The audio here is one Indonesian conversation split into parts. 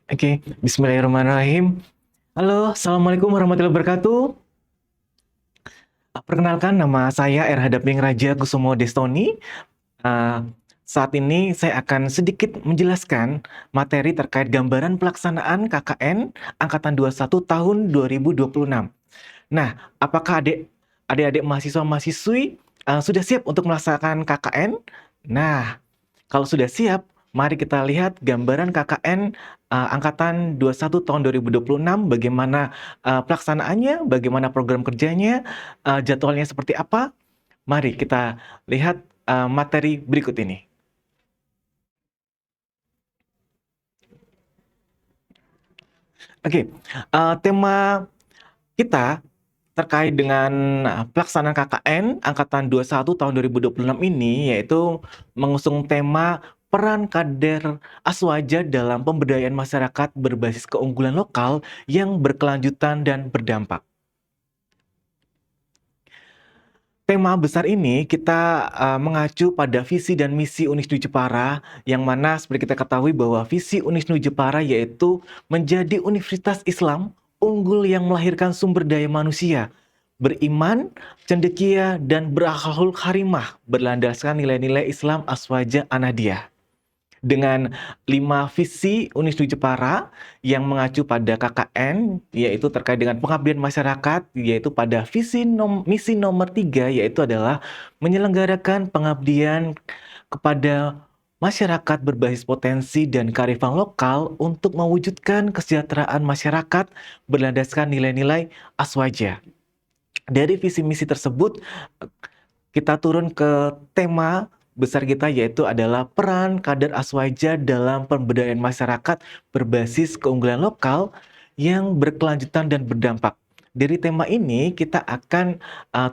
Oke, bismillahirrahmanirrahim. Halo, assalamualaikum warahmatullahi wabarakatuh. Perkenalkan, nama saya Erhadaping Raja Kusumo Destoni. Uh, saat ini saya akan sedikit menjelaskan materi terkait gambaran pelaksanaan KKN Angkatan 21 tahun 2026. Nah, apakah adik-adik mahasiswa-mahasiswi sudah siap untuk melaksanakan KKN? Nah, kalau sudah siap, mari kita lihat gambaran KKN Angkatan 21 tahun 2026, bagaimana pelaksanaannya, bagaimana program kerjanya, jadwalnya seperti apa. Mari kita lihat materi berikut ini. Oke, tema kita terkait dengan pelaksanaan KKN Angkatan 21 tahun 2026 ini, yaitu mengusung tema peran kader Aswaja dalam pemberdayaan masyarakat berbasis keunggulan lokal yang berkelanjutan dan berdampak. Tema besar ini kita mengacu pada visi dan misi Unisnu Jepara, yang mana seperti kita ketahui bahwa visi Unisnu Jepara yaitu menjadi universitas Islam unggul yang melahirkan sumber daya manusia, beriman, cendekia, dan berakhlak karimah berlandaskan nilai-nilai Islam Aswaja Anadiyah. Dengan 5 visi Unisnu Jepara yang mengacu pada KKN, yaitu terkait dengan pengabdian masyarakat, yaitu pada misi nomor 3, yaitu adalah menyelenggarakan pengabdian kepada masyarakat berbasis potensi dan kearifan lokal untuk mewujudkan kesejahteraan masyarakat berlandaskan nilai-nilai Aswaja. Dari visi misi tersebut, kita turun ke tema besar kita, yaitu adalah peran kader Aswaja dalam pemberdayaan masyarakat berbasis keunggulan lokal yang berkelanjutan dan berdampak. Dari tema ini kita akan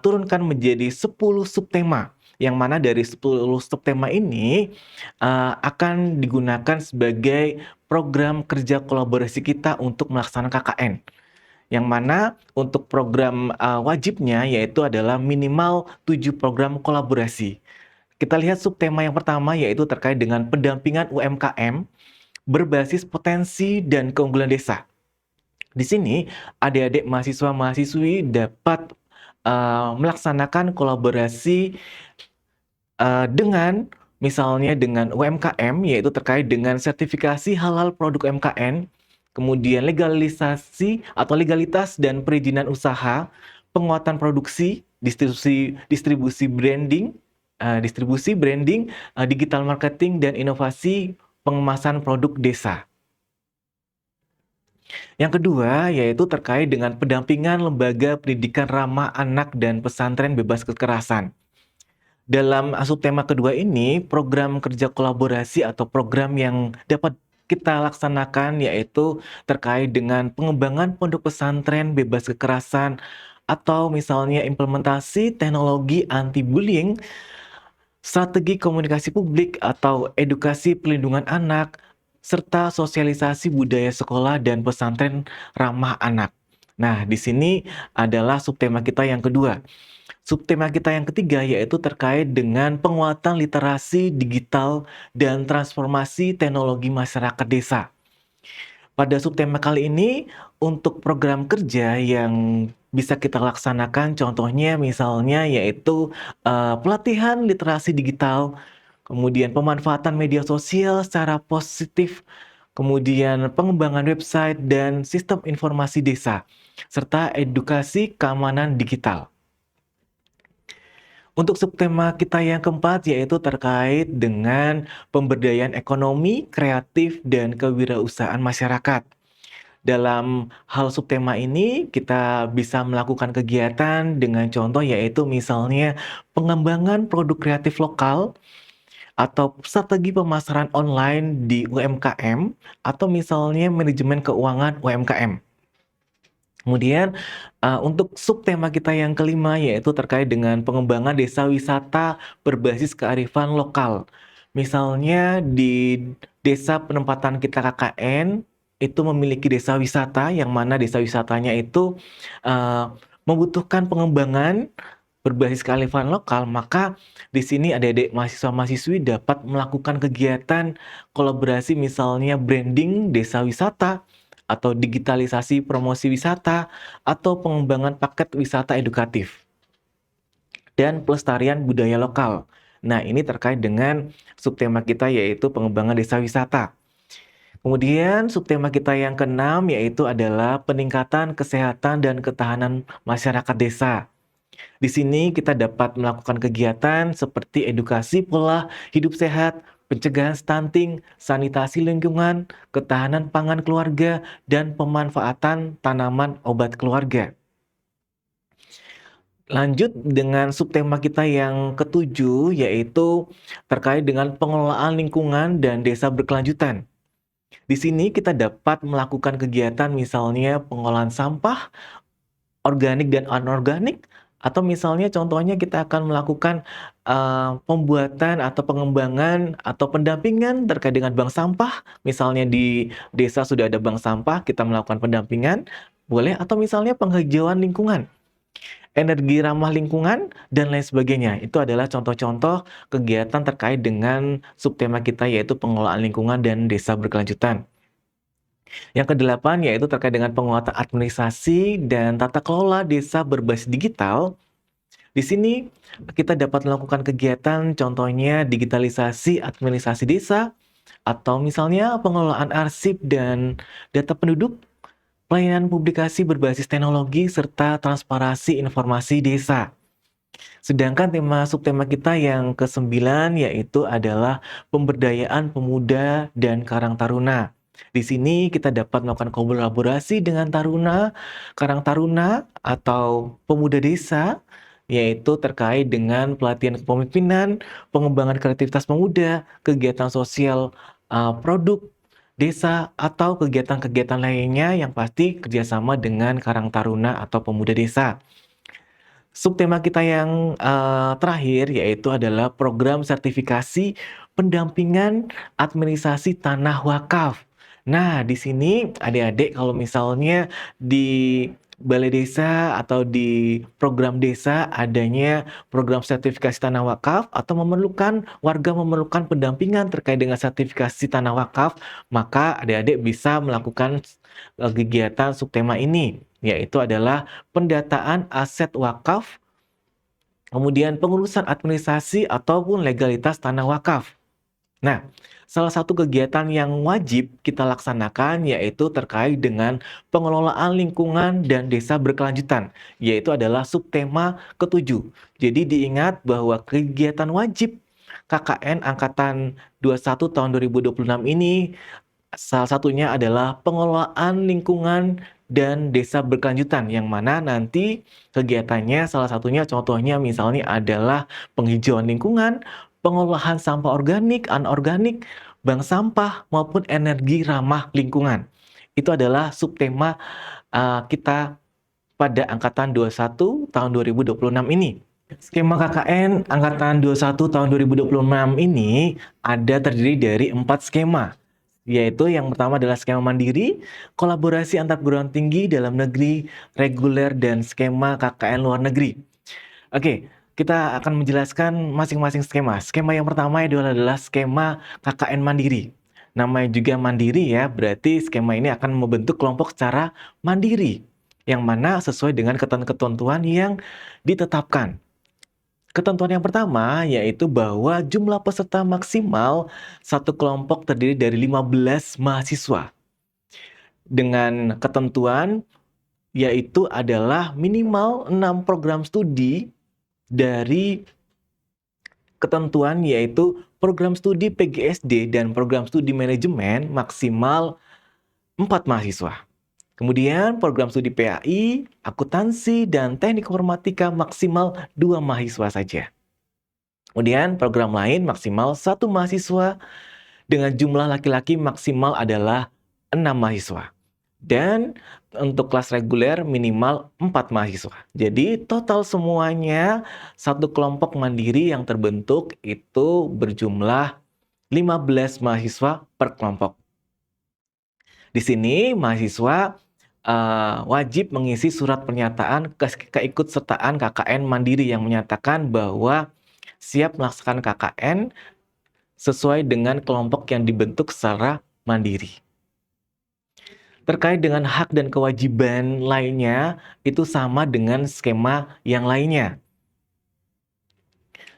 turunkan menjadi 10 subtema, yang mana dari 10 subtema ini akan digunakan sebagai program kerja kolaborasi kita untuk melaksanakan KKN. Yang mana untuk program wajibnya yaitu adalah minimal 7 program kolaborasi. Kita lihat subtema yang pertama, yaitu terkait dengan pendampingan UMKM berbasis potensi dan keunggulan desa. Di sini adik-adik mahasiswa-mahasiswi dapat melaksanakan kolaborasi dengan misalnya dengan UMKM, yaitu terkait dengan sertifikasi halal produk UMKM, kemudian legalisasi atau legalitas dan perizinan usaha, penguatan produksi, distribusi branding, digital marketing, dan inovasi pengemasan produk desa. Yang kedua, yaitu terkait dengan pendampingan lembaga pendidikan ramah anak dan pesantren bebas kekerasan. Dalam subtema kedua ini, program kerja kolaborasi atau program yang dapat kita laksanakan yaitu terkait dengan pengembangan pondok pesantren bebas kekerasan, atau misalnya implementasi teknologi anti-bullying, strategi komunikasi publik atau edukasi pelindungan anak, serta sosialisasi budaya sekolah dan pesantren ramah anak. Nah, di sini adalah subtema kita yang kedua. Subtema kita yang ketiga yaitu terkait dengan penguatan literasi digital dan transformasi teknologi masyarakat desa. Pada subtema kali ini, untuk program kerja yang bisa kita laksanakan contohnya misalnya yaitu pelatihan literasi digital, kemudian pemanfaatan media sosial secara positif, kemudian pengembangan website dan sistem informasi desa, serta edukasi keamanan digital. Untuk subtema kita yang keempat yaitu terkait dengan pemberdayaan ekonomi, kreatif, dan kewirausahaan masyarakat. Dalam hal subtema ini, kita bisa melakukan kegiatan dengan contoh yaitu misalnya pengembangan produk kreatif lokal, atau strategi pemasaran online di UMKM, atau misalnya manajemen keuangan UMKM. Kemudian untuk subtema kita yang kelima yaitu terkait dengan pengembangan desa wisata berbasis kearifan lokal. Misalnya di desa penempatan kita KKN itu memiliki desa wisata, yang mana desa wisatanya itu membutuhkan pengembangan berbasis kearifan lokal, maka di sini adik-adik mahasiswa-mahasiswi dapat melakukan kegiatan kolaborasi misalnya branding desa wisata, atau digitalisasi promosi wisata, atau pengembangan paket wisata edukatif, dan pelestarian budaya lokal. Nah, ini terkait dengan subtema kita yaitu pengembangan desa wisata. Kemudian subtema kita yang keenam yaitu adalah peningkatan kesehatan dan ketahanan masyarakat desa. Di sini kita dapat melakukan kegiatan seperti edukasi pola hidup sehat, pencegahan stunting, sanitasi lingkungan, ketahanan pangan keluarga, dan pemanfaatan tanaman obat keluarga. Lanjut dengan subtema kita yang ketujuh, yaitu terkait dengan pengelolaan lingkungan dan desa berkelanjutan. Di sini kita dapat melakukan kegiatan misalnya pengolahan sampah, organik dan anorganik, atau misalnya contohnya kita akan melakukan, pembuatan atau pengembangan atau pendampingan terkait dengan bank sampah. Misalnya di desa sudah ada bank sampah, kita melakukan pendampingan, boleh, atau misalnya penghijauan lingkungan, energi ramah lingkungan, dan lain sebagainya. Itu adalah contoh-contoh kegiatan terkait dengan subtema kita yaitu pengelolaan lingkungan dan desa berkelanjutan. Yang kedelapan yaitu terkait dengan penguatan administrasi dan tata kelola desa berbasis digital. Di sini kita dapat melakukan kegiatan contohnya digitalisasi administrasi desa, atau misalnya pengelolaan arsip dan data penduduk, pelayanan publikasi berbasis teknologi, serta transparansi informasi desa. Sedangkan subtema kita yang ke-9 yaitu adalah pemberdayaan pemuda dan karang taruna. Di sini kita dapat melakukan kolaborasi dengan karang taruna atau pemuda desa, yaitu terkait dengan pelatihan kepemimpinan, pengembangan kreativitas pemuda, kegiatan sosial produk desa, atau kegiatan-kegiatan lainnya yang pasti kerjasama dengan karang taruna atau pemuda desa. Subtema kita yang terakhir yaitu adalah program sertifikasi pendampingan administrasi tanah wakaf. Nah, di sini adik-adik kalau misalnya di balai desa atau di program desa adanya program sertifikasi tanah wakaf atau warga memerlukan pendampingan terkait dengan sertifikasi tanah wakaf, maka adik-adik bisa melakukan kegiatan subtema ini, yaitu adalah pendataan aset wakaf, kemudian pengurusan administrasi ataupun legalitas tanah wakaf. Nah, salah satu kegiatan yang wajib kita laksanakan yaitu terkait dengan pengelolaan lingkungan dan desa berkelanjutan, yaitu adalah subtema ketujuh. Jadi diingat bahwa kegiatan wajib KKN Angkatan 21 tahun 2026 ini salah satunya adalah pengelolaan lingkungan dan desa berkelanjutan, yang mana nanti kegiatannya salah satunya contohnya misalnya adalah penghijauan lingkungan, pengolahan sampah organik, anorganik, bank sampah, maupun energi ramah lingkungan. Itu adalah subtema kita pada Angkatan 21 tahun 2026 ini. Skema KKN Angkatan 21 tahun 2026 ini terdiri dari 4 skema, yaitu yang pertama adalah skema mandiri, kolaborasi antar perguruan tinggi dalam negeri, reguler, dan skema KKN luar negeri. Oke, kita akan menjelaskan masing-masing skema. Skema yang pertama adalah skema KKN mandiri. Namanya juga mandiri ya, berarti skema ini akan membentuk kelompok secara mandiri, yang mana sesuai dengan ketentuan yang ditetapkan. Ketentuan yang pertama yaitu bahwa jumlah peserta maksimal satu kelompok terdiri dari 15 mahasiswa. Dengan ketentuan yaitu adalah minimal 6 program studi dari ketentuan yaitu program studi PGSD dan program studi manajemen maksimal 4 mahasiswa. Kemudian program studi PAI, akuntansi, dan teknik informatika maksimal 2 mahasiswa saja. Kemudian program lain maksimal 1 mahasiswa dengan jumlah laki-laki maksimal adalah 6 mahasiswa. Dan untuk kelas reguler minimal 4 mahasiswa. Jadi total semuanya satu kelompok mandiri yang terbentuk itu berjumlah 15 mahasiswa per kelompok. Di sini mahasiswa wajib mengisi surat pernyataan keikutsertaan KKN mandiri yang menyatakan bahwa siap melaksanakan KKN sesuai dengan kelompok yang dibentuk secara mandiri. Terkait dengan hak dan kewajiban lainnya, itu sama dengan skema yang lainnya.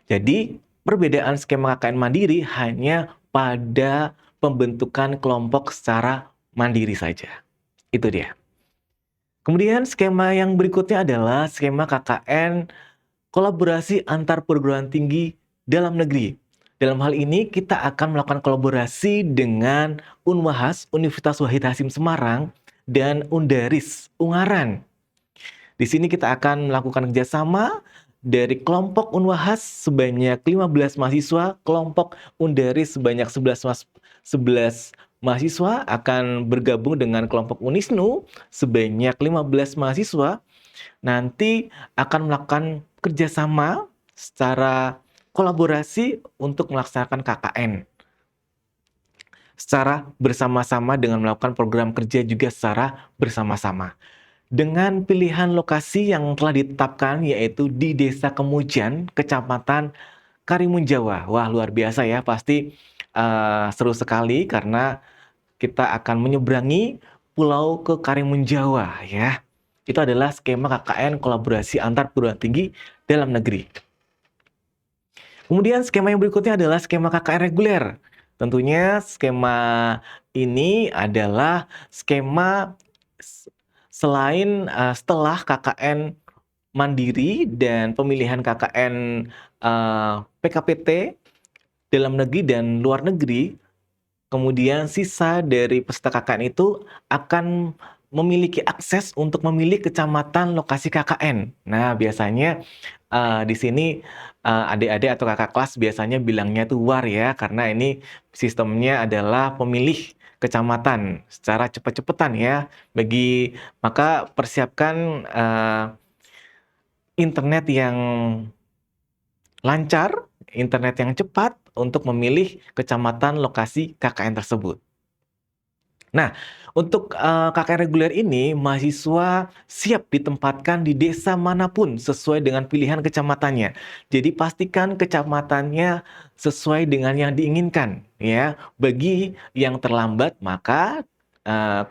Jadi, perbedaan skema KKN mandiri hanya pada pembentukan kelompok secara mandiri saja. Itu dia. Kemudian skema yang berikutnya adalah skema KKN kolaborasi antar perguruan tinggi dalam negeri. Dalam hal ini kita akan melakukan kolaborasi dengan Unwahas Universitas Wahid Hasim Semarang dan Undaris Ungaran. Di sini kita akan melakukan kerjasama dari kelompok Unwahas sebanyak 15 mahasiswa, kelompok Undaris sebanyak 11 mahasiswa akan bergabung dengan kelompok Unisnu sebanyak 15 mahasiswa. Nanti akan melakukan kerjasama secara kolaborasi untuk melaksanakan KKN secara bersama-sama dengan melakukan program kerja juga secara bersama-sama. Dengan pilihan lokasi yang telah ditetapkan yaitu di Desa Kemujan, Kecamatan Karimun Jawa. Wah, luar biasa ya, pasti seru sekali karena kita akan menyeberangi pulau ke Karimun Jawa ya. Itu adalah skema KKN kolaborasi antar perguruan tinggi dalam negeri. Kemudian skema yang berikutnya adalah skema KKN reguler. Tentunya skema ini adalah skema selain setelah KKN mandiri dan pemilihan KKN PKPT dalam negeri dan luar negeri, kemudian sisa dari peserta KKN itu akan memiliki akses untuk memilih kecamatan lokasi KKN. Nah, biasanya di sini adik-adik atau kakak kelas biasanya bilangnya itu WAR ya, karena ini sistemnya adalah pemilih kecamatan secara cepat-cepatan ya. Maka persiapkan internet yang lancar, internet yang cepat untuk memilih kecamatan lokasi KKN tersebut. Nah, untuk KKN reguler ini, mahasiswa siap ditempatkan di desa manapun sesuai dengan pilihan kecamatannya. Jadi pastikan kecamatannya sesuai dengan yang diinginkan ya. Bagi yang terlambat maka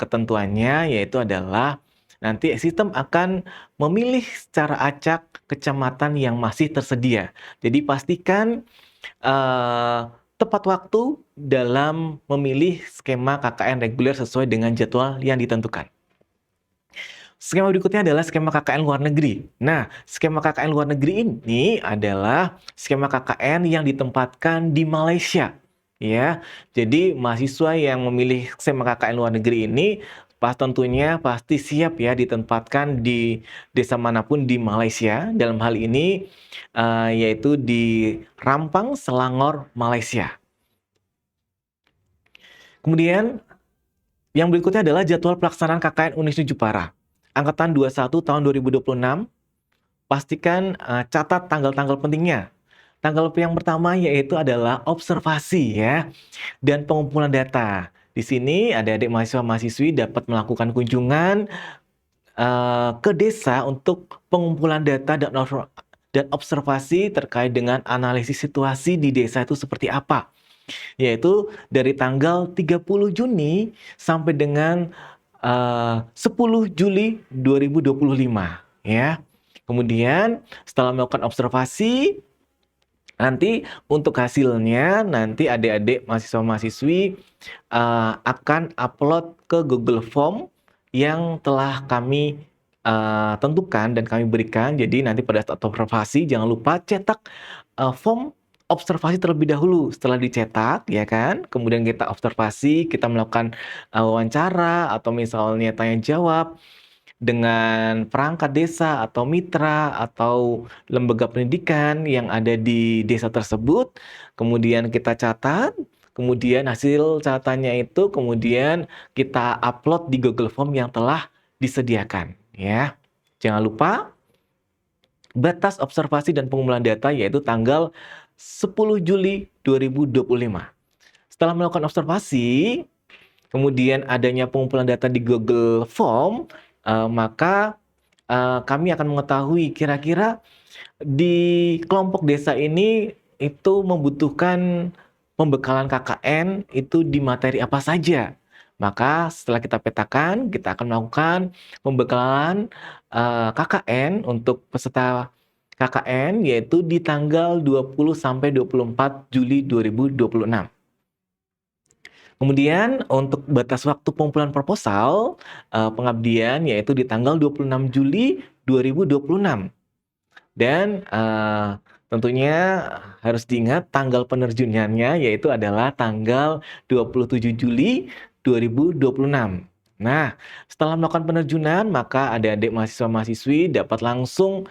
ketentuannya yaitu adalah nanti sistem akan memilih secara acak kecamatan yang masih tersedia. Jadi pastikan tepat waktu dalam memilih skema KKN reguler sesuai dengan jadwal yang ditentukan. Skema berikutnya adalah skema KKN luar negeri. Nah, skema KKN luar negeri ini adalah skema KKN yang ditempatkan di Malaysia. Ya, jadi mahasiswa yang memilih skema KKN luar negeri ini tentunya pasti siap ya ditempatkan di desa manapun di Malaysia. Dalam hal ini yaitu di Rampang, Selangor, Malaysia. Kemudian yang berikutnya adalah jadwal pelaksanaan KKN Unisnu Jepara. Angkatan 21 tahun 2026. Pastikan catat tanggal-tanggal pentingnya. Tanggal yang pertama yaitu adalah observasi ya dan pengumpulan data. Di sini adik-adik mahasiswa-mahasiswi dapat melakukan kunjungan ke desa untuk pengumpulan data dan observasi terkait dengan analisis situasi di desa itu seperti apa. Yaitu dari tanggal 30 Juni sampai dengan 10 Juli 2025 ya. Kemudian setelah melakukan observasi, nanti untuk hasilnya nanti adik-adik mahasiswa-mahasiswi akan upload ke Google Form yang telah kami tentukan dan kami berikan. Jadi nanti pada saat observasi jangan lupa cetak form observasi terlebih dahulu. Setelah dicetak ya kan, kemudian kita observasi, kita melakukan wawancara atau misalnya tanya jawab dengan perangkat desa atau mitra atau lembaga pendidikan yang ada di desa tersebut. Kemudian kita catat, kemudian hasil catatannya itu kemudian kita upload di Google Form yang telah disediakan ya. Jangan lupa batas observasi dan pengumpulan data yaitu tanggal 10 Juli 2025. Setelah melakukan observasi, kemudian adanya pengumpulan data di Google Form, maka, kami akan mengetahui kira-kira di kelompok desa ini itu membutuhkan pembekalan KKN itu di materi apa saja. Maka setelah kita petakan, kita akan melakukan pembekalan, KKN untuk peserta KKN yaitu di tanggal 20 sampai 24 Juli 2026. Kemudian untuk batas waktu pengumpulan proposal, pengabdian yaitu di tanggal 26 Juli 2026. Dan, tentunya harus diingat tanggal penerjunannya yaitu adalah tanggal 27 Juli 2026. Nah, setelah melakukan penerjunan maka adik-adik mahasiswa-mahasiswi dapat langsung,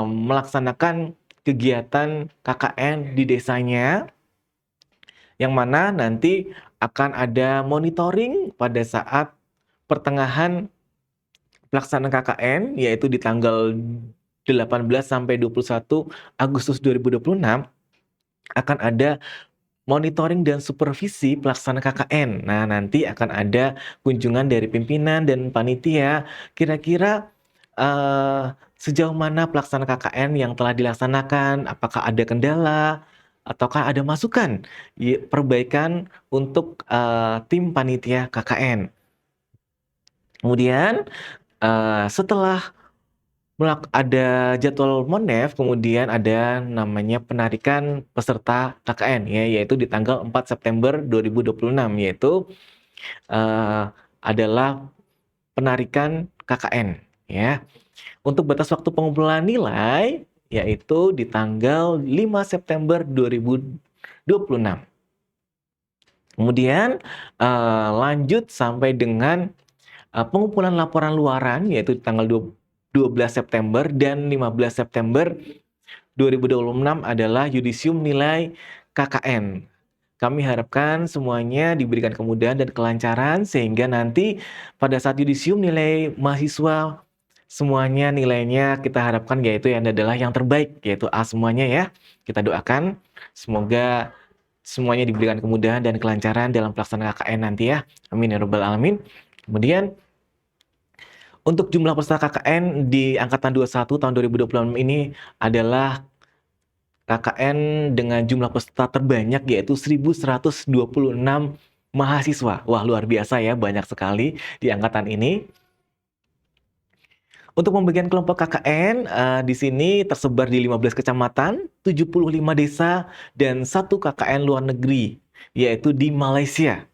melaksanakan kegiatan KKN di desanya, yang mana nanti akan ada monitoring pada saat pertengahan pelaksanaan KKN, yaitu di tanggal 18 sampai 21 Agustus 2026 akan ada monitoring dan supervisi pelaksanaan KKN. Nah, nanti akan ada kunjungan dari pimpinan dan panitia, kira-kira, sejauh mana pelaksanaan KKN yang telah dilaksanakan, apakah ada kendala, ataukah ada masukan, perbaikan untuk, tim panitia KKN. Kemudian, setelah ada jadwal Mondev, kemudian ada namanya penarikan peserta KKN ya, yaitu di tanggal 4 September 2026, yaitu, adalah penarikan KKN ya. Untuk batas waktu pengumpulan nilai, yaitu di tanggal 5 September 2026. Kemudian, lanjut sampai dengan, pengumpulan laporan luaran, yaitu di tanggal 12 September dan 15 September 2026 adalah yudisium nilai KKN. Kami harapkan semuanya diberikan kemudahan dan kelancaran sehingga nanti pada saat yudisium nilai mahasiswa semuanya nilainya kita harapkan yaitu yang adalah yang terbaik, yaitu A semuanya ya. Kita doakan semoga semuanya diberikan kemudahan dan kelancaran dalam pelaksanaan KKN nanti ya. Amin ya rabbal alamin. Kemudian untuk jumlah peserta KKN di angkatan 21 tahun 2026 ini adalah KKN dengan jumlah peserta terbanyak yaitu 1.126 mahasiswa. Wah, luar biasa ya, banyak sekali di angkatan ini. Untuk pembagian kelompok KKN, di sini tersebar di 15 kecamatan, 75 desa, dan 1 KKN luar negeri, yaitu di Malaysia.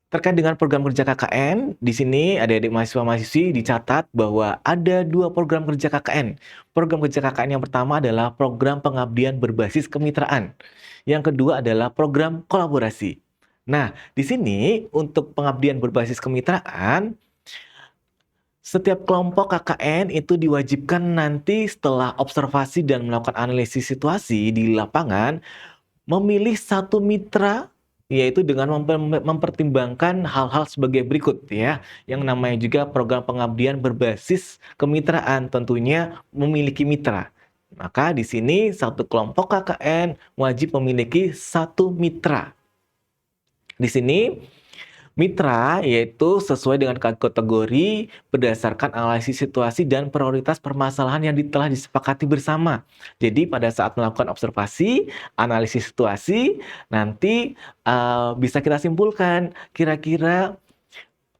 Terkait dengan program kerja KKN, di sini adik-adik mahasiswa-mahasiswi dicatat bahwa ada 2 program kerja KKN. Program kerja KKN yang pertama adalah program pengabdian berbasis kemitraan. Yang kedua adalah program kolaborasi. Nah, di sini untuk pengabdian berbasis kemitraan, setiap kelompok KKN itu diwajibkan nanti setelah observasi dan melakukan analisis situasi di lapangan, memilih satu mitra, yaitu dengan mempertimbangkan hal-hal sebagai berikut ya, yang namanya juga program pengabdian berbasis kemitraan, tentunya memiliki mitra. Maka di sini satu kelompok KKN wajib memiliki satu mitra. Di sini mitra yaitu sesuai dengan kategori berdasarkan analisis situasi dan prioritas permasalahan yang telah disepakati bersama. Jadi pada saat melakukan observasi, analisis situasi, nanti bisa kita simpulkan kira-kira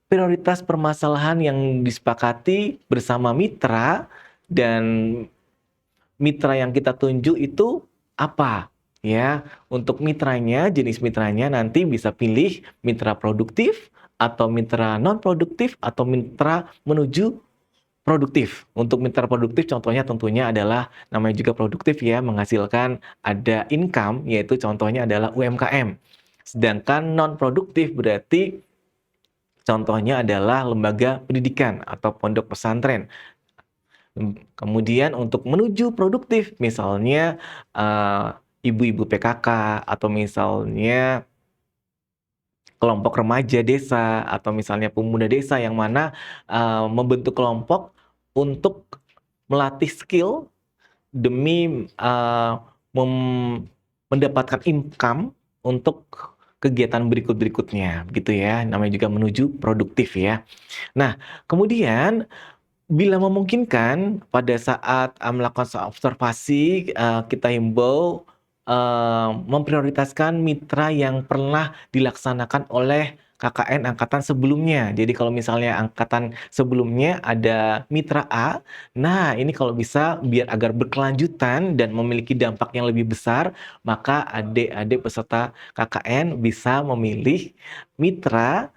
prioritas permasalahan yang disepakati bersama mitra dan mitra yang kita tunjuk itu apa. Ya, untuk mitranya, jenis mitranya nanti bisa pilih mitra produktif atau mitra non produktif atau mitra menuju produktif. Untuk mitra produktif contohnya tentunya adalah namanya juga produktif ya, menghasilkan ada income yaitu contohnya adalah UMKM. Sedangkan non produktif berarti contohnya adalah lembaga pendidikan atau pondok pesantren. Kemudian untuk menuju produktif misalnya ibu-ibu PKK atau misalnya kelompok remaja desa atau misalnya pemuda desa yang mana membentuk kelompok untuk melatih skill demi mendapatkan income untuk kegiatan berikut-berikutnya, gitu ya. Namanya juga menuju produktif ya. Nah, kemudian bila memungkinkan pada saat, melakukan observasi, kita himbau, memprioritaskan mitra yang pernah dilaksanakan oleh KKN angkatan sebelumnya. Jadi kalau misalnya angkatan sebelumnya ada mitra A, nah ini kalau bisa biar agar berkelanjutan dan memiliki dampak yang lebih besar, maka adik-adik peserta KKN bisa memilih mitra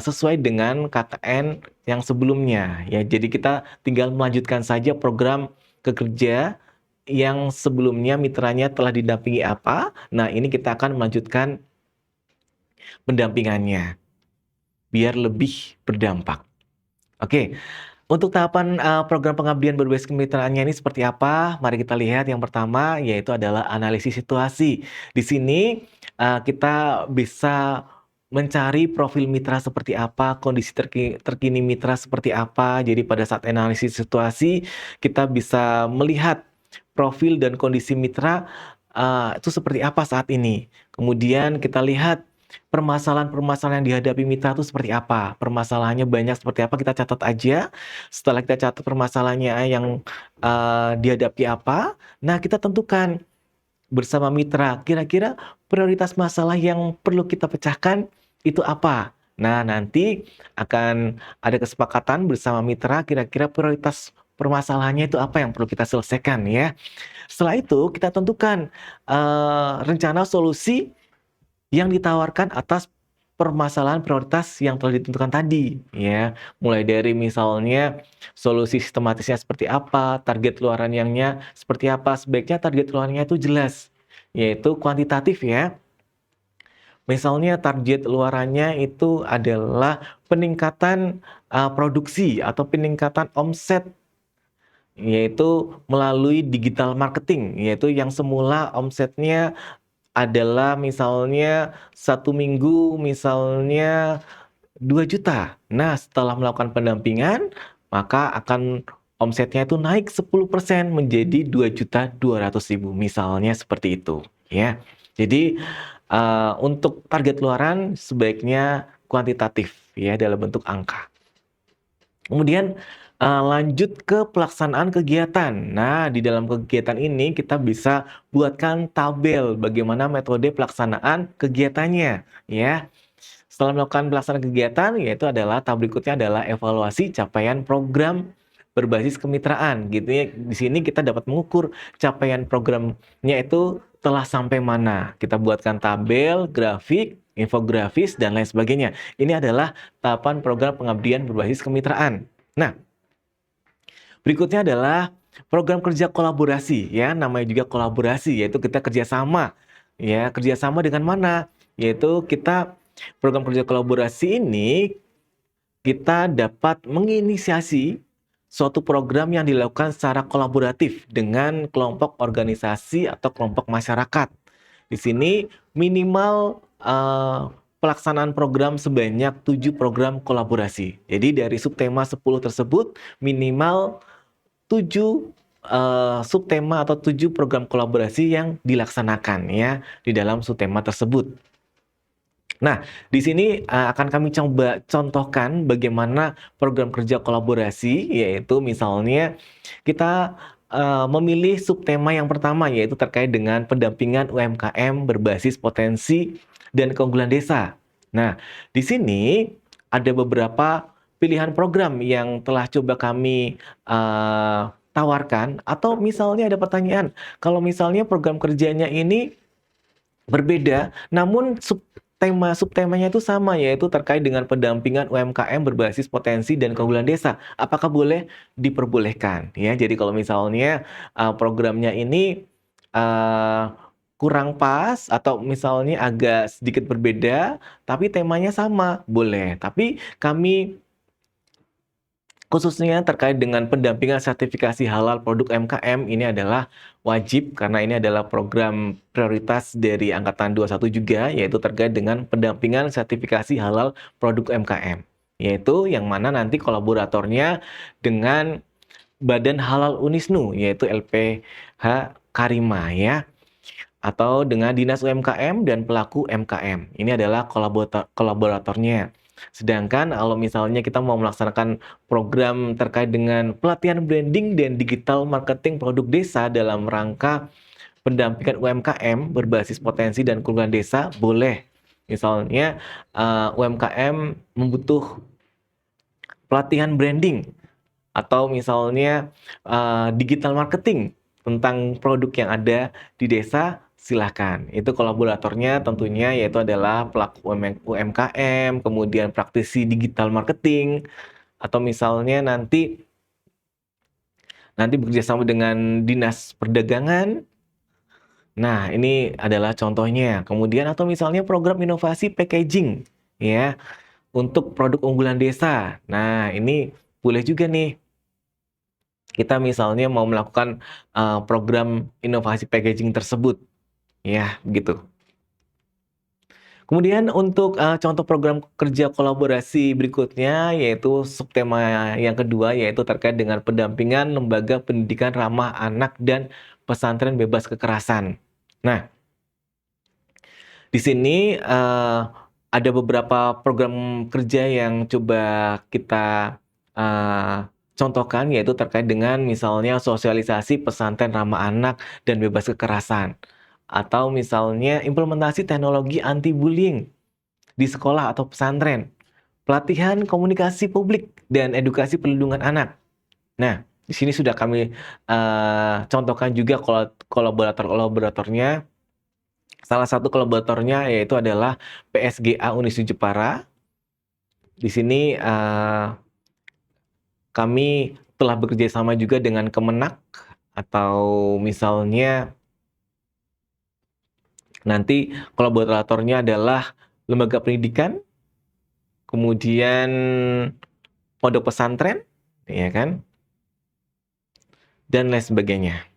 sesuai dengan KKN yang sebelumnya ya. Jadi kita tinggal melanjutkan saja program kerja yang sebelumnya mitranya telah didampingi apa, nah ini kita akan melanjutkan pendampingannya, biar lebih berdampak. Oke, untuk tahapan, program pengabdian berbasis kemitraannya ini seperti apa? Mari kita lihat yang pertama yaitu adalah analisis situasi. Di sini, kita bisa mencari profil mitra seperti apa, kondisi terkini mitra seperti apa. Jadi pada saat analisis situasi, kita bisa melihat profil dan kondisi mitra, itu seperti apa saat ini. Kemudian kita lihat permasalahan-permasalahan yang dihadapi mitra itu seperti apa, permasalahannya banyak seperti apa, kita catat aja. Setelah kita catat permasalahannya yang, dihadapi apa, nah kita tentukan bersama mitra, kira-kira prioritas masalah yang perlu kita pecahkan itu apa? Nah, nanti akan ada kesepakatan bersama mitra kira-kira prioritas permasalahannya itu apa yang perlu kita selesaikan ya. Setelah itu kita tentukan, rencana solusi yang ditawarkan atas permasalahan prioritas yang telah ditentukan tadi, ya. Mulai dari misalnya solusi sistematisnya seperti apa, target luarannya seperti apa, sebaiknya target luarannya itu jelas, yaitu kuantitatif ya. Misalnya target luarannya itu adalah peningkatan, produksi atau peningkatan omset, yaitu melalui digital marketing, yaitu yang semula omsetnya adalah misalnya 1 minggu misalnya 2 juta. Nah, setelah melakukan pendampingan, maka akan omsetnya itu naik 10% menjadi 2.200.000 misalnya seperti itu, ya. Jadi, untuk target luaran sebaiknya kuantitatif ya dalam bentuk angka. Kemudian, lanjut ke pelaksanaan kegiatan. Nah, di dalam kegiatan ini kita bisa buatkan tabel bagaimana metode pelaksanaan kegiatannya, ya. Setelah melakukan pelaksanaan kegiatan, yaitu adalah tahap berikutnya adalah evaluasi capaian program berbasis kemitraan, gitu ya. Di sini kita dapat mengukur capaian programnya itu telah sampai mana. Kita buatkan tabel, grafik, infografis, dan lain sebagainya. Ini adalah tahapan program pengabdian berbasis kemitraan. Nah, berikutnya adalah program kerja kolaborasi ya, namanya juga kolaborasi, yaitu kita kerjasama. Ya, kerjasama dengan mana? Yaitu kita program kerja kolaborasi ini kita dapat menginisiasi suatu program yang dilakukan secara kolaboratif dengan kelompok organisasi atau kelompok masyarakat. Di sini minimal pelaksanaan program sebanyak 7 program kolaborasi. Jadi dari subtema 10 tersebut minimal 7 subtema atau 7 program kolaborasi yang dilaksanakan ya di dalam subtema tersebut. Nah, di sini akan kami coba contohkan bagaimana program kerja kolaborasi, yaitu misalnya kita memilih subtema yang pertama, yaitu terkait dengan pendampingan UMKM berbasis potensi dan keunggulan desa. Nah, di sini ada beberapa pilihan program yang telah coba kami tawarkan, atau misalnya ada pertanyaan, kalau misalnya program kerjanya ini berbeda, namun subtemanya itu sama, yaitu terkait dengan pendampingan UMKM berbasis potensi dan keunggulan desa. Apakah boleh? Diperbolehkan, ya. Jadi kalau misalnya, programnya ini, kurang pas atau misalnya agak sedikit berbeda, tapi temanya sama, boleh. Tapi kami khususnya terkait dengan pendampingan sertifikasi halal produk UMKM ini adalah wajib karena ini adalah program prioritas dari Angkatan 21 juga, yaitu terkait dengan pendampingan sertifikasi halal produk UMKM. Yaitu yang mana nanti kolaboratornya dengan Badan Halal Unisnu, yaitu LPH Karima ya. atau dengan dinas UMKM dan pelaku UMKM. Ini adalah kolaboratornya. Sedangkan kalau misalnya kita mau melaksanakan program terkait dengan pelatihan branding dan digital marketing produk desa dalam rangka pendampingan UMKM berbasis potensi dan keunggulan desa, boleh. Misalnya UMKM membutuh pelatihan branding atau misalnya digital marketing tentang produk yang ada di desa, silahkan. Itu kolaboratornya tentunya yaitu adalah pelaku UMKM, kemudian praktisi digital marketing, atau misalnya nanti bekerja sama dengan dinas perdagangan. Nah, ini adalah contohnya. Kemudian atau misalnya program inovasi packaging ya untuk produk unggulan desa. Nah, ini boleh juga nih kita misalnya mau melakukan program inovasi packaging tersebut, ya begitu. Kemudian untuk contoh program kerja kolaborasi berikutnya yaitu subtema yang kedua yaitu terkait dengan pendampingan lembaga pendidikan ramah anak dan pesantren bebas kekerasan. Nah, di sini ada beberapa program kerja yang coba kita contohkan yaitu terkait dengan misalnya sosialisasi pesantren ramah anak dan bebas kekerasan, atau misalnya implementasi teknologi anti bullying di sekolah atau pesantren, pelatihan komunikasi publik dan edukasi perlindungan anak. Nah, di sini sudah kami contohkan juga kolaboratornya. Salah satu kolaboratornya yaitu adalah PSGA Unisnu Jepara. Di sini kami telah bekerja sama juga dengan Kemenak, atau misalnya nanti kolaboratornya adalah lembaga pendidikan, kemudian pondok pesantren, ya kan, dan lain sebagainya.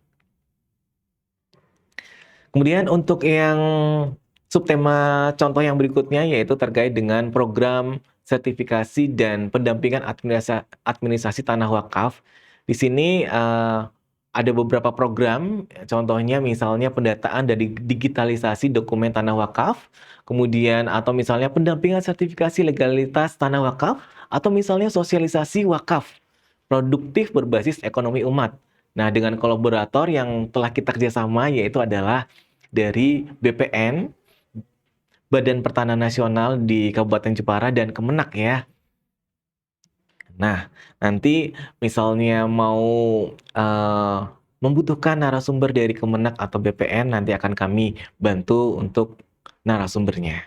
Kemudian untuk yang subtema contoh yang berikutnya yaitu terkait dengan program sertifikasi dan pendampingan administrasi tanah wakaf. Di sini ada beberapa program, contohnya misalnya pendataan dan digitalisasi dokumen tanah wakaf, kemudian atau misalnya pendampingan sertifikasi legalitas tanah wakaf, atau misalnya sosialisasi wakaf produktif berbasis ekonomi umat. Nah, dengan kolaborator yang telah kita kerjasama yaitu adalah dari BPN, Badan Pertanahan Nasional di Kabupaten Jepara, dan Kemenak ya. Nah, nanti misalnya mau membutuhkan narasumber dari Kemenak atau BPN, nanti akan kami bantu untuk narasumbernya.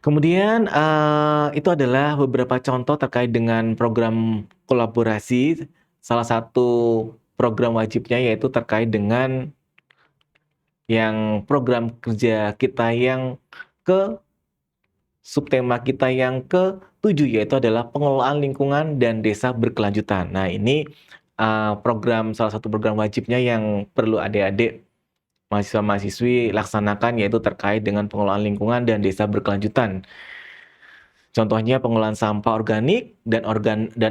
Kemudian itu adalah beberapa contoh terkait dengan program kolaborasi. Salah satu program wajibnya yaitu terkait dengan yang program kerja kita yang ke subtema kita yang ke-7 yaitu adalah pengelolaan lingkungan dan desa berkelanjutan. Nah, ini salah satu program wajibnya yang perlu adik-adik mahasiswa-mahasiswi laksanakan yaitu terkait dengan pengelolaan lingkungan dan desa berkelanjutan. Contohnya pengelolaan sampah organik dan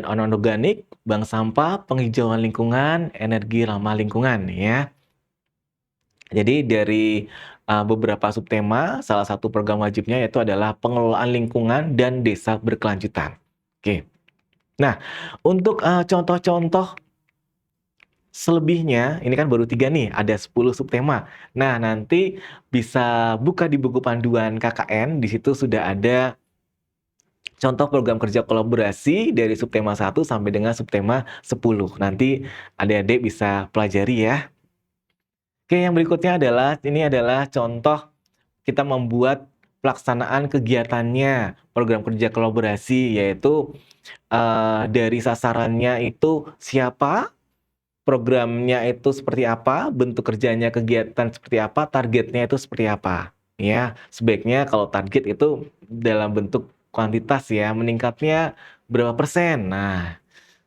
anorganik, bank sampah, penghijauan lingkungan, energi ramah lingkungan ya. Jadi dari beberapa subtema, salah satu program wajibnya yaitu adalah pengelolaan lingkungan dan desa berkelanjutan. Oke. Nah, untuk contoh-contoh selebihnya, ini kan baru 3 nih, ada 10 subtema. Nah, nanti bisa buka di buku panduan KKN, di situ sudah ada contoh program kerja kolaborasi dari subtema 1 sampai dengan subtema 10. Nanti adik-adik bisa pelajari ya. Oke, yang berikutnya ini adalah contoh kita membuat pelaksanaan kegiatannya program kerja kolaborasi, yaitu dari sasarannya itu siapa, programnya itu seperti apa, bentuk kerjanya kegiatan seperti apa, targetnya itu seperti apa. Ya, sebaiknya kalau target itu dalam bentuk kuantitas ya, meningkatnya berapa persen. Nah,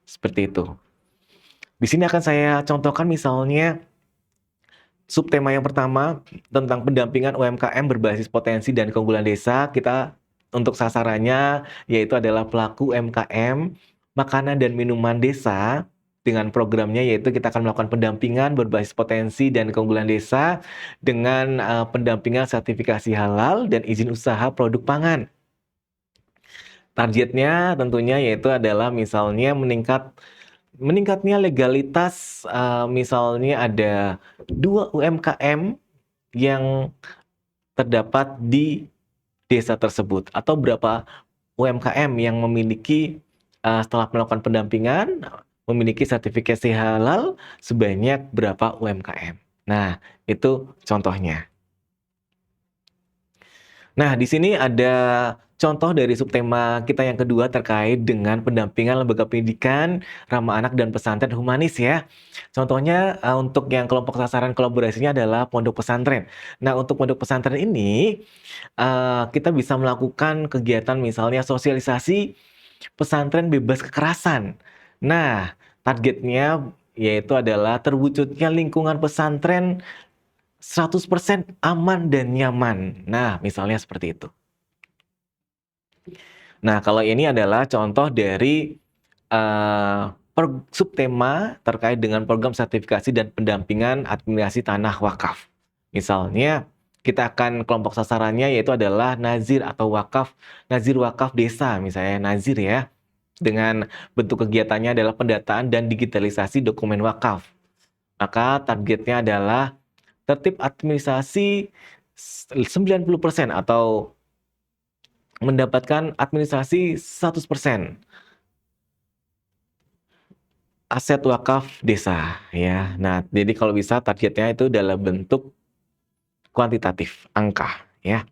seperti itu. Di sini akan saya contohkan misalnya subtema yang pertama tentang pendampingan UMKM berbasis potensi dan keunggulan desa. Kita untuk sasarannya yaitu adalah pelaku UMKM makanan dan minuman desa dengan programnya, yaitu kita akan melakukan pendampingan berbasis potensi dan keunggulan desa dengan pendampingan sertifikasi halal dan izin usaha produk pangan. Targetnya tentunya yaitu adalah misalnya meningkatnya legalitas, misalnya ada 2 UMKM yang terdapat di desa tersebut, atau berapa UMKM yang memiliki, setelah melakukan pendampingan, memiliki sertifikasi halal sebanyak berapa UMKM. Nah, itu contohnya. Nah, di sini ada contoh dari subtema kita yang kedua terkait dengan pendampingan lembaga pendidikan, ramah anak, dan pesantren humanis ya. Contohnya untuk yang kelompok sasaran kolaborasinya adalah pondok pesantren. Nah, untuk pondok pesantren ini kita bisa melakukan kegiatan misalnya sosialisasi pesantren bebas kekerasan. Nah, targetnya yaitu adalah terwujudnya lingkungan pesantren 100% aman dan nyaman. Nah, misalnya seperti itu. Nah, kalau ini adalah contoh dari subtema terkait dengan program sertifikasi dan pendampingan administrasi tanah wakaf. Misalnya, kita akan kelompok sasarannya yaitu adalah nazir atau wakaf, nazir wakaf desa misalnya, nazir ya. Dengan bentuk kegiatannya adalah pendataan dan digitalisasi dokumen wakaf. Maka targetnya adalah tertib administrasi 90% atau mendapatkan administrasi 100% aset wakaf desa ya. Nah, jadi kalau bisa targetnya itu dalam bentuk kuantitatif, angka ya.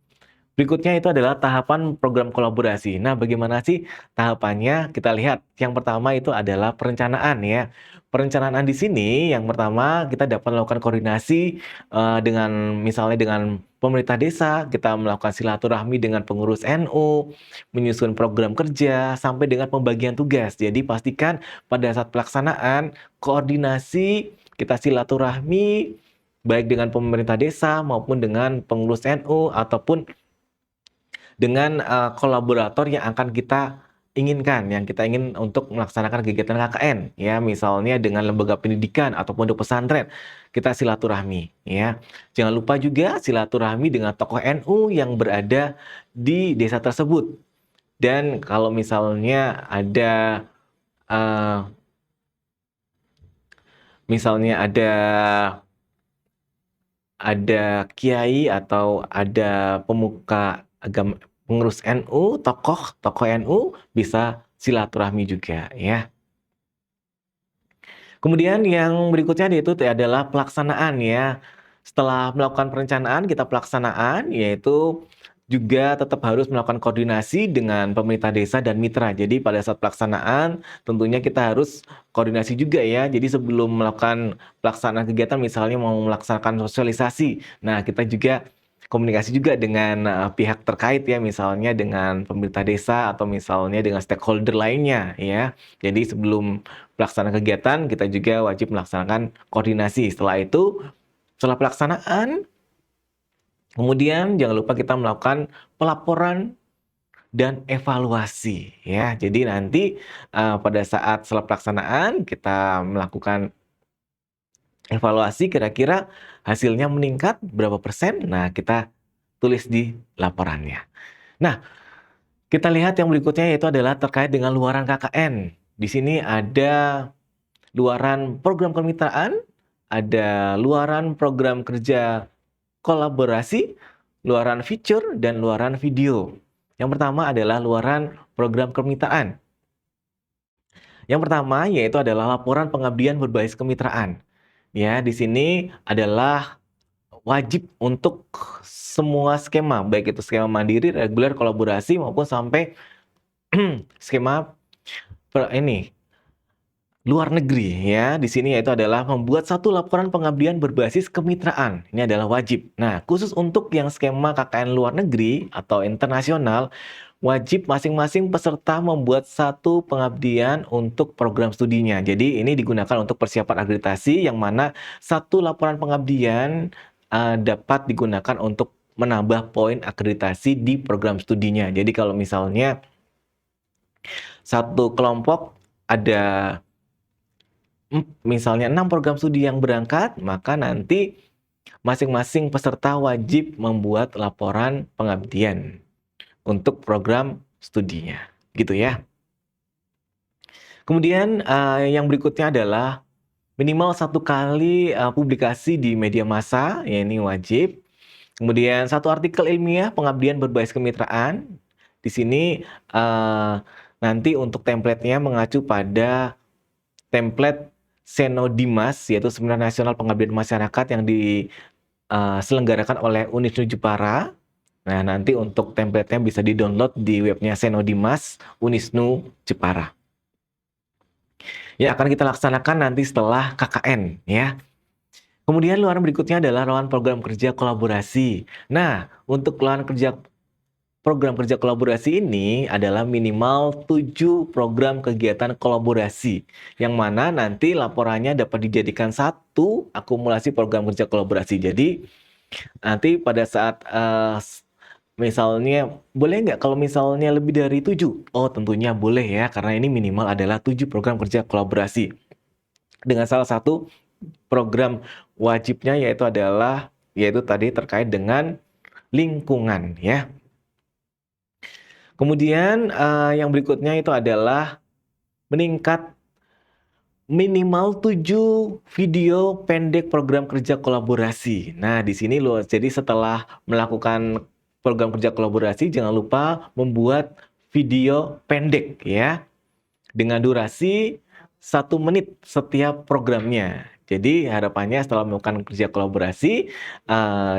Berikutnya itu adalah tahapan program kolaborasi. Nah, bagaimana sih tahapannya? Kita lihat. Yang pertama itu adalah perencanaan ya. Perencanaan di sini yang pertama kita dapat melakukan koordinasi dengan misalnya dengan pemerintah desa, kita melakukan silaturahmi dengan pengurus NU, menyusun program kerja sampai dengan pembagian tugas. Jadi pastikan pada saat pelaksanaan koordinasi kita silaturahmi baik dengan pemerintah desa maupun dengan pengurus NU ataupun dengan kolaborator yang akan kita inginkan, yang kita ingin untuk melaksanakan kegiatan KKN, ya, misalnya dengan lembaga pendidikan atau pondok pesantren, kita silaturahmi, ya. Jangan lupa juga silaturahmi dengan tokoh NU yang berada di desa tersebut. Dan kalau misalnya ada kiai atau ada pemuka agama, pengurus NU, tokoh NU bisa silaturahmi juga ya. Kemudian yang berikutnya yaitu adalah pelaksanaan ya. Setelah melakukan perencanaan, kita pelaksanaan yaitu juga tetap harus melakukan koordinasi dengan pemerintah desa dan mitra. Jadi pada saat pelaksanaan tentunya kita harus koordinasi juga ya. Jadi sebelum melakukan pelaksanaan kegiatan misalnya mau melaksanakan sosialisasi. Nah, kita juga komunikasi juga dengan pihak terkait ya, misalnya dengan pemerintah desa atau misalnya dengan stakeholder lainnya ya. Jadi sebelum pelaksanaan kegiatan kita juga wajib melaksanakan koordinasi. Setelah pelaksanaan, kemudian jangan lupa kita melakukan pelaporan dan evaluasi ya. Jadi nanti pada saat setelah pelaksanaan kita melakukan evaluasi kira-kira hasilnya meningkat berapa persen. Nah, kita tulis di laporannya. Nah, kita lihat yang berikutnya yaitu adalah terkait dengan luaran KKN. Di sini ada luaran program kemitraan, ada luaran program kerja kolaborasi, luaran feature, dan luaran video. Yang pertama adalah luaran program kemitraan. Yang pertama yaitu adalah laporan pengabdian berbasis kemitraan. Ya, di sini adalah wajib untuk semua skema, baik itu skema mandiri, reguler, kolaborasi maupun sampai skema luar negeri ya. Di sini yaitu adalah membuat satu laporan pengabdian berbasis kemitraan. Ini adalah wajib. Nah, khusus untuk yang skema KKN luar negeri atau internasional, wajib masing-masing peserta membuat satu pengabdian untuk program studinya. Jadi ini digunakan untuk persiapan akreditasi yang mana satu laporan pengabdian dapat digunakan untuk menambah poin akreditasi di program studinya. Jadi kalau misalnya satu kelompok ada misalnya 6 program studi yang berangkat, maka nanti masing-masing peserta wajib membuat laporan pengabdian untuk program studinya, gitu ya. Kemudian, yang berikutnya adalah minimal 1 kali, publikasi di media massa, ya ini wajib. Kemudian 1 artikel ilmiah pengabdian berbasis kemitraan. Di sini, nanti untuk template-nya mengacu pada template Senodimas, yaitu Seminar Nasional Pengabdian Masyarakat yang diselenggarakan oleh Unisnu Jepara. Nah, nanti untuk template-nya bisa di-download di webnya Senodimas Unisnu Jepara. Ya, akan kita laksanakan nanti setelah KKN, ya. Kemudian luaran berikutnya adalah luaran program kerja kolaborasi. Nah, untuk program kerja kolaborasi ini adalah minimal 7 program kegiatan kolaborasi, yang mana nanti laporannya dapat dijadikan satu akumulasi program kerja kolaborasi. Jadi, nanti pada saat, misalnya, boleh nggak kalau misalnya lebih dari 7? Oh, tentunya boleh ya, karena ini minimal adalah 7 program kerja kolaborasi. Dengan salah satu program wajibnya yaitu tadi terkait dengan lingkungan ya. Kemudian, yang berikutnya itu adalah meningkat minimal 7 video pendek program kerja kolaborasi. Nah, di sini loh, jadi setelah melakukan program kerja kolaborasi, jangan lupa membuat video pendek ya, dengan durasi 1 menit setiap programnya. Jadi harapannya setelah melakukan kerja kolaborasi,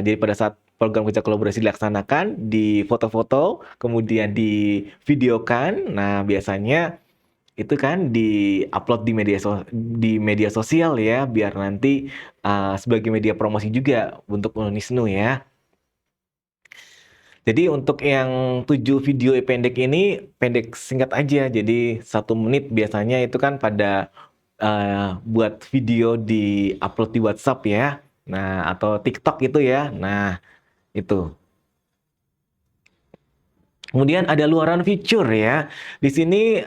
jadi pada saat program kerja kolaborasi dilaksanakan, difoto-foto, kemudian divideokan. Nah, biasanya itu kan di-upload di media sosial ya, biar nanti, sebagai media promosi juga untuk Unisnu ya. Jadi untuk yang 7 video pendek ini, pendek singkat aja, jadi 1 menit biasanya itu kan pada, buat video di-upload di WhatsApp ya, nah atau TikTok itu ya, nah itu. Kemudian ada luaran feature ya, di sini,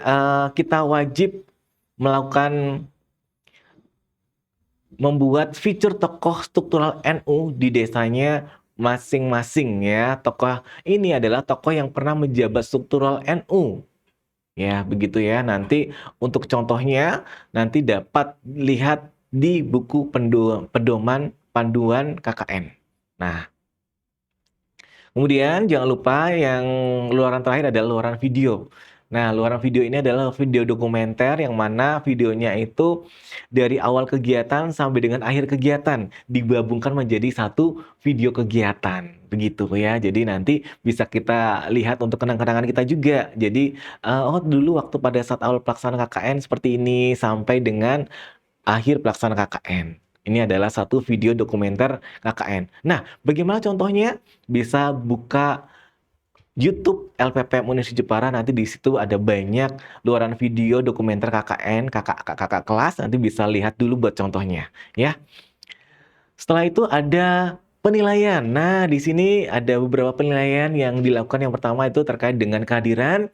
kita wajib melakukan membuat fitur tokoh struktural NU di desanya masing-masing ya. Tokoh ini adalah tokoh yang pernah menjabat struktural NU. Ya, begitu ya. Nanti untuk contohnya nanti dapat lihat di buku pedoman panduan KKN. Nah, kemudian jangan lupa yang luaran terakhir adalah luaran video. Nah, luaran video ini adalah video dokumenter yang mana videonya itu dari awal kegiatan sampai dengan akhir kegiatan digabungkan menjadi satu video kegiatan, begitu ya. Jadi nanti bisa kita lihat untuk kenang-kenangan kita juga. Jadi, oh dulu waktu pada saat awal pelaksanaan KKN seperti ini sampai dengan akhir pelaksanaan KKN. Ini adalah satu video dokumenter KKN. Nah, bagaimana contohnya? Bisa buka YouTube LPPM Unisnu Jepara, nanti di situ ada banyak luaran video dokumenter KKN, kakak kelas, nanti bisa lihat dulu buat contohnya, ya. Setelah itu ada penilaian. Nah, di sini ada beberapa penilaian yang dilakukan. Yang pertama itu terkait dengan kehadiran.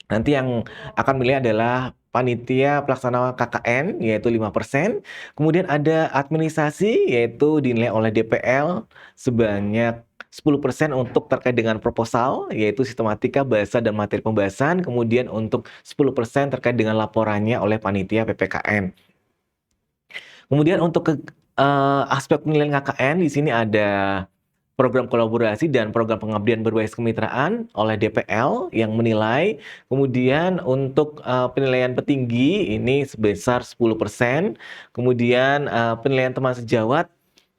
Nanti yang akan menilai adalah panitia pelaksana KKN, yaitu 5%. Kemudian ada administrasi, yaitu dinilai oleh DPL sebanyak 10% untuk terkait dengan proposal, yaitu sistematika, bahasa, dan materi pembahasan. Kemudian untuk 10% terkait dengan laporannya oleh panitia PPKN. Kemudian untuk aspek penilaian KKN, di sini ada program kolaborasi dan program pengabdian berbasis kemitraan oleh DPL yang menilai. Kemudian untuk, penilaian petinggi ini sebesar 10%, kemudian, penilaian teman sejawat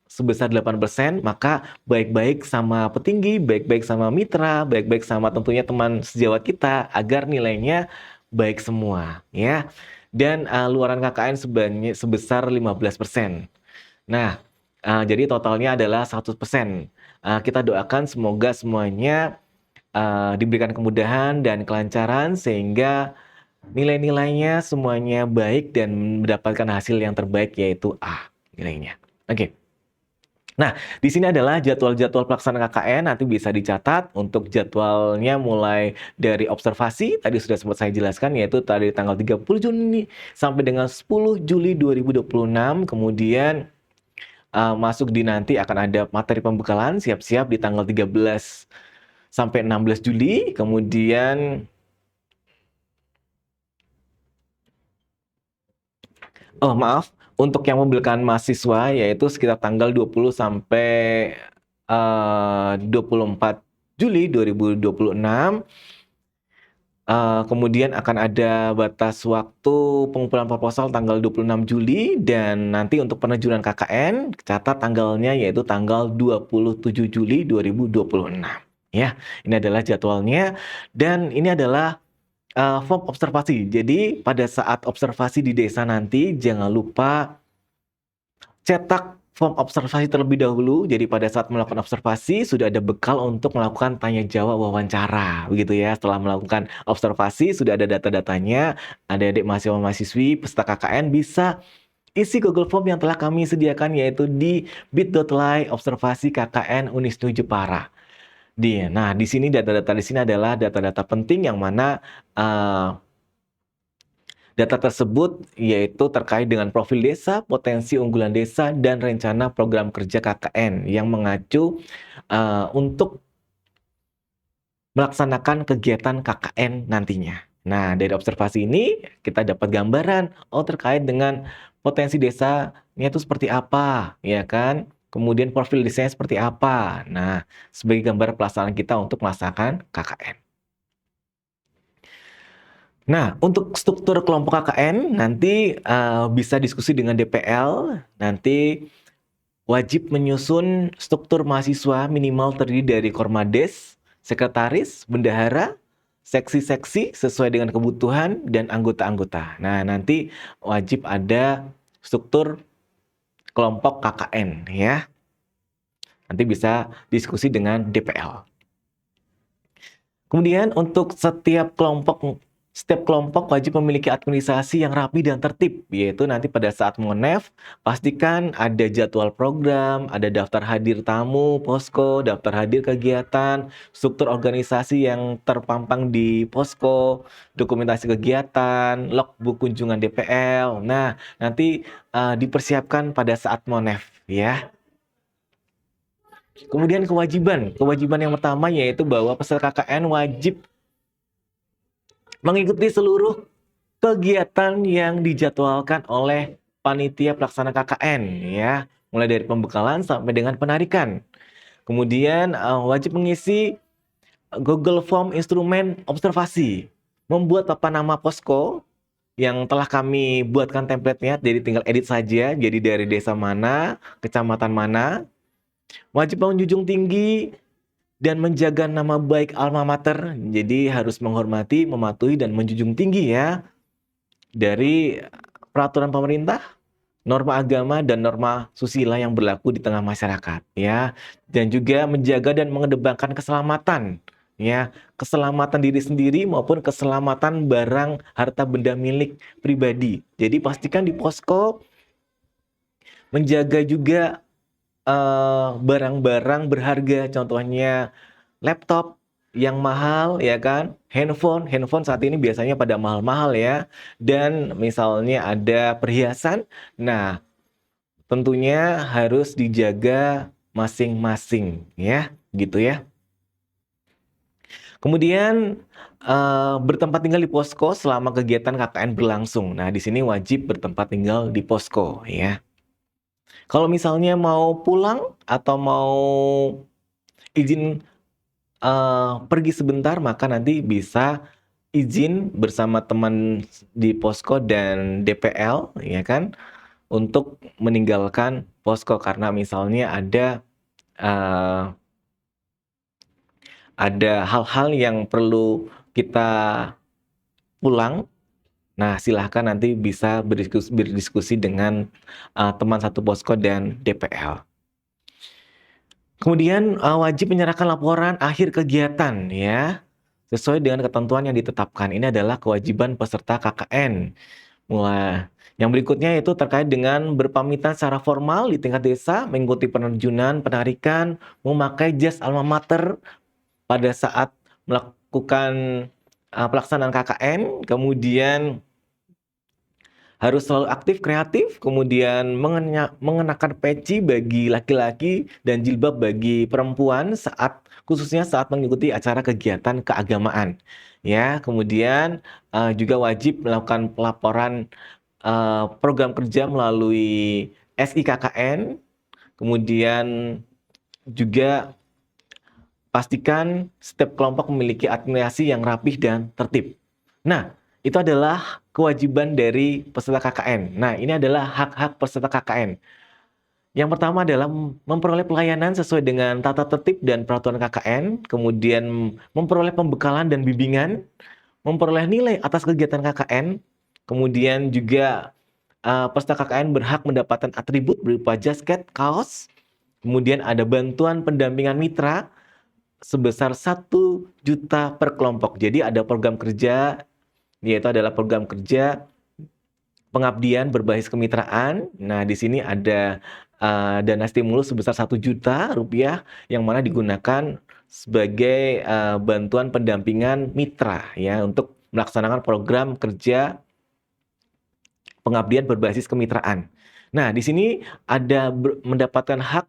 sebesar 8%, maka baik-baik sama petinggi, baik-baik sama mitra, baik-baik sama tentunya teman sejawat kita agar nilainya baik semua, ya. Dan, luaran KKN sebesar 15%. Nah, jadi totalnya adalah 100%. Kita doakan semoga semuanya, diberikan kemudahan dan kelancaran sehingga nilai-nilainya semuanya baik dan mendapatkan hasil yang terbaik yaitu A nilainya. Oke. Nah, di sini adalah jadwal-jadwal pelaksanaan KKN, nanti bisa dicatat untuk jadwalnya mulai dari observasi, tadi sudah sempat saya jelaskan, yaitu tadi tanggal 30 Juni sampai dengan 10 Juli 2026, kemudian masuk di nanti akan ada materi pembekalan, siap-siap di tanggal 13 sampai 16 Juli, kemudian oh maaf, untuk yang pembekalan mahasiswa yaitu sekitar tanggal 20 sampai 24 Juli 2026. Kemudian akan ada batas waktu pengumpulan proposal tanggal 26 Juli dan nanti untuk penerjunan KKN catat tanggalnya yaitu tanggal 27 Juli 2026. Ya, ini adalah jadwalnya dan ini adalah form observasi. Jadi pada saat observasi di desa nanti jangan lupa cetak form observasi terlebih dahulu. Jadi pada saat melakukan observasi sudah ada bekal untuk melakukan tanya jawab wawancara, begitu ya. Setelah melakukan observasi sudah ada data-datanya. Adik-adik mahasiswa-mahasiswi peserta KKN bisa isi Google Form yang telah kami sediakan yaitu di bit.ly observasi KKN Unisnu Jepara. Nah, di sini data-data di sini adalah data-data penting yang mana data tersebut yaitu terkait dengan profil desa, potensi unggulan desa, dan rencana program kerja KKN yang mengacu untuk melaksanakan kegiatan KKN nantinya. Nah, dari observasi ini kita dapat gambaran terkait dengan potensi desanya itu seperti apa, ya kan? Kemudian profil desanya seperti apa. Nah, sebagai gambar pelaksanaan kita untuk melaksanakan KKN. Nah, untuk struktur kelompok KKN nanti bisa diskusi dengan DPL. Nanti wajib menyusun struktur mahasiswa minimal terdiri dari Kormades, sekretaris, bendahara, seksi-seksi sesuai dengan kebutuhan dan anggota-anggota. Nah, nanti wajib ada struktur kelompok KKN ya. Nanti bisa diskusi dengan DPL. Kemudian untuk setiap kelompok wajib memiliki administrasi yang rapi dan tertib, yaitu nanti pada saat mengonef, pastikan ada jadwal program, ada daftar hadir tamu, posko, daftar hadir kegiatan, struktur organisasi yang terpampang di posko, dokumentasi kegiatan, logbook kunjungan DPL. Nah, nanti dipersiapkan pada saat mengonef, ya. Kemudian kewajiban yang pertama yaitu bahwa peserta KKN wajib mengikuti seluruh kegiatan yang dijadwalkan oleh panitia pelaksana KKN ya, mulai dari pembekalan sampai dengan penarikan. Kemudian wajib mengisi Google Form instrumen observasi, membuat papan nama posko yang telah kami buatkan template-nya, jadi tinggal edit saja, jadi dari desa mana, kecamatan mana. Wajib menjunjung tinggi dan menjaga nama baik alma mater, jadi harus menghormati, mematuhi, dan menjunjung tinggi ya dari peraturan pemerintah, norma agama, dan norma susila yang berlaku di tengah masyarakat ya. Dan juga menjaga dan mengedepankan keselamatan ya, keselamatan diri sendiri maupun keselamatan barang harta benda milik pribadi. Jadi pastikan di posko menjaga juga barang-barang berharga, contohnya laptop yang mahal ya kan, handphone saat ini biasanya pada mahal-mahal ya, dan misalnya ada perhiasan. Nah, tentunya harus dijaga masing-masing ya, gitu ya. Kemudian bertempat tinggal di posko selama kegiatan KKN berlangsung. Nah, di sini wajib bertempat tinggal di posko ya. Kalau misalnya mau pulang atau mau izin pergi sebentar, maka nanti bisa izin bersama teman di posko dan DPL, ya kan, untuk meninggalkan posko karena misalnya ada hal-hal yang perlu kita pulang. Nah, silahkan nanti bisa berdiskusi dengan teman satu posko dan DPL. Kemudian wajib menyerahkan laporan akhir kegiatan ya, sesuai dengan ketentuan yang ditetapkan. Ini adalah kewajiban peserta KKN. Wah, yang berikutnya itu terkait dengan berpamitan secara formal di tingkat desa, mengikuti penerjunan, penarikan, memakai jas alma mater pada saat melakukan, pelaksanaan KKN, kemudian harus selalu aktif kreatif, kemudian mengenakan peci bagi laki-laki dan jilbab bagi perempuan khususnya saat mengikuti acara kegiatan keagamaan, ya. Kemudian, juga wajib melakukan pelaporan, program kerja melalui SIKKN, kemudian juga pastikan setiap kelompok memiliki administrasi yang rapih dan tertib. Nah, itu adalah kewajiban dari peserta KKN. Nah, ini adalah hak-hak peserta KKN. Yang pertama adalah memperoleh pelayanan sesuai dengan tata tertib dan peraturan KKN, kemudian memperoleh pembekalan dan bimbingan, memperoleh nilai atas kegiatan KKN, kemudian juga peserta KKN berhak mendapatkan atribut berupa jasket, kaos, kemudian ada bantuan pendampingan mitra sebesar 1 juta per kelompok. Jadi ada program kerja, yaitu adalah program kerja pengabdian berbasis kemitraan. Nah, di sini ada dana stimulus sebesar 1 juta rupiah yang mana digunakan sebagai bantuan pendampingan mitra ya untuk melaksanakan program kerja pengabdian berbasis kemitraan. Nah, di sini ada mendapatkan hak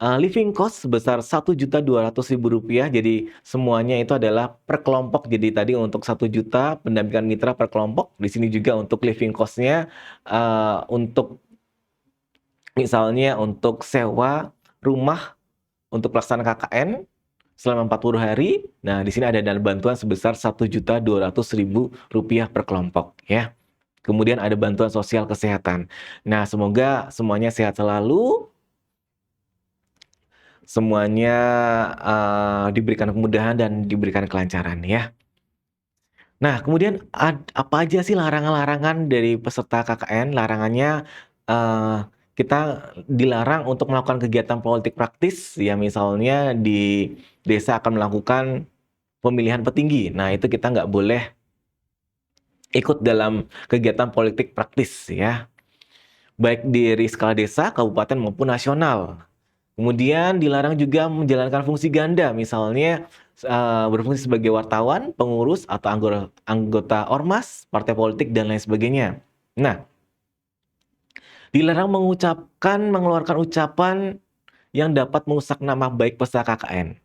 living cost sebesar Rp1.200.000. Jadi semuanya itu adalah per kelompok. Jadi tadi untuk 1 juta pendampingan mitra per kelompok. Di sini juga untuk living cost-nya untuk misalnya untuk sewa rumah untuk pelaksanaan KKN selama 40 hari. Nah, di sini ada dana bantuan sebesar Rp1.200.000 per kelompok ya. Kemudian ada bantuan sosial kesehatan. Nah, semoga semuanya sehat selalu. Semuanya diberikan kemudahan dan diberikan kelancaran ya. Nah, kemudian apa aja sih larangan-larangan dari peserta KKN? Larangannya, kita dilarang untuk melakukan kegiatan politik praktis, ya misalnya di desa akan melakukan pemilihan petinggi. Nah, itu kita nggak boleh ikut dalam kegiatan politik praktis ya, baik dari skala desa, kabupaten maupun nasional. Kemudian dilarang juga menjalankan fungsi ganda, misalnya berfungsi sebagai wartawan, pengurus, atau anggota ormas, partai politik, dan lain sebagainya. Nah, dilarang mengeluarkan ucapan yang dapat merusak nama baik peserta KKN,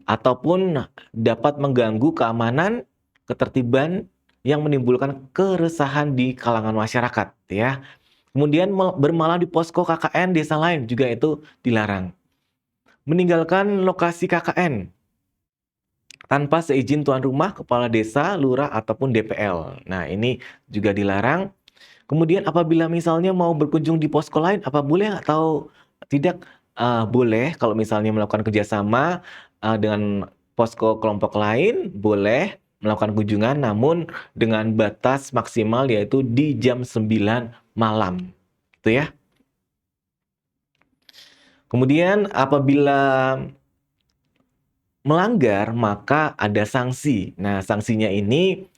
ataupun dapat mengganggu keamanan, ketertiban yang menimbulkan keresahan di kalangan masyarakat, ya. Kemudian bermalam di posko KKN desa lain juga itu dilarang. Meninggalkan lokasi KKN tanpa seizin tuan rumah, kepala desa, lurah, ataupun DPL. Nah, ini juga dilarang. Kemudian apabila misalnya mau berkunjung di posko lain, apa boleh atau tidak? Boleh kalau misalnya melakukan kerjasama dengan posko kelompok lain, boleh melakukan kunjungan, namun dengan batas maksimal yaitu di jam 9 malam. Itu ya. Kemudian apabila melanggar, maka ada sanksi. Nah, sanksinya ini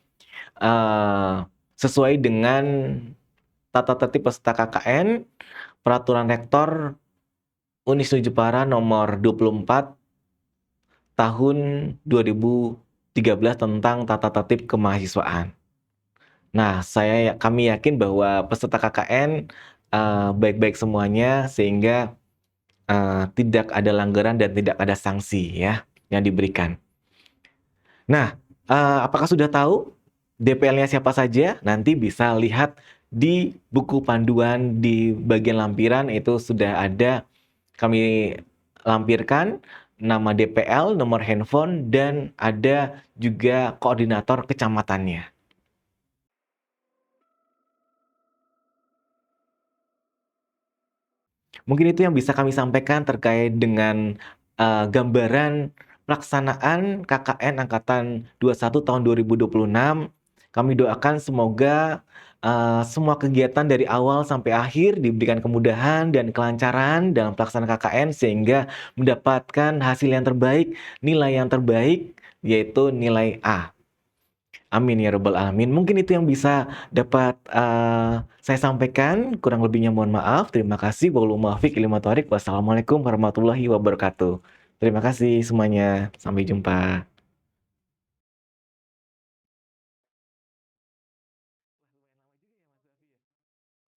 sesuai dengan tata tertib peserta KKN, Peraturan Rektor Unisnu Jepara nomor 24 tahun 2013 tentang tata tertib kemahasiswaan. Nah, kami yakin bahwa peserta KKN baik-baik semuanya sehingga tidak ada langgaran dan tidak ada sanksi ya yang diberikan. Nah, apakah sudah tahu DPL-nya siapa saja? Nanti bisa lihat di buku panduan di bagian lampiran itu sudah ada kami lampirkan nama DPL, nomor handphone, dan ada juga koordinator kecamatannya. Mungkin itu yang bisa kami sampaikan terkait dengan gambaran pelaksanaan KKN Angkatan 21 tahun 2026. Kami doakan semoga semua kegiatan dari awal sampai akhir diberikan kemudahan dan kelancaran dalam pelaksanaan KKN sehingga mendapatkan hasil yang terbaik, nilai yang terbaik, yaitu nilai A. Amin ya rabbal alamin. Mungkin itu yang bisa dapat, saya sampaikan, kurang lebihnya mohon maaf. Terima kasih. Wallahul muwaffiq ila aqwamit thoriq. Wassalamualaikum warahmatullahi wabarakatuh. Terima kasih semuanya, sampai jumpa.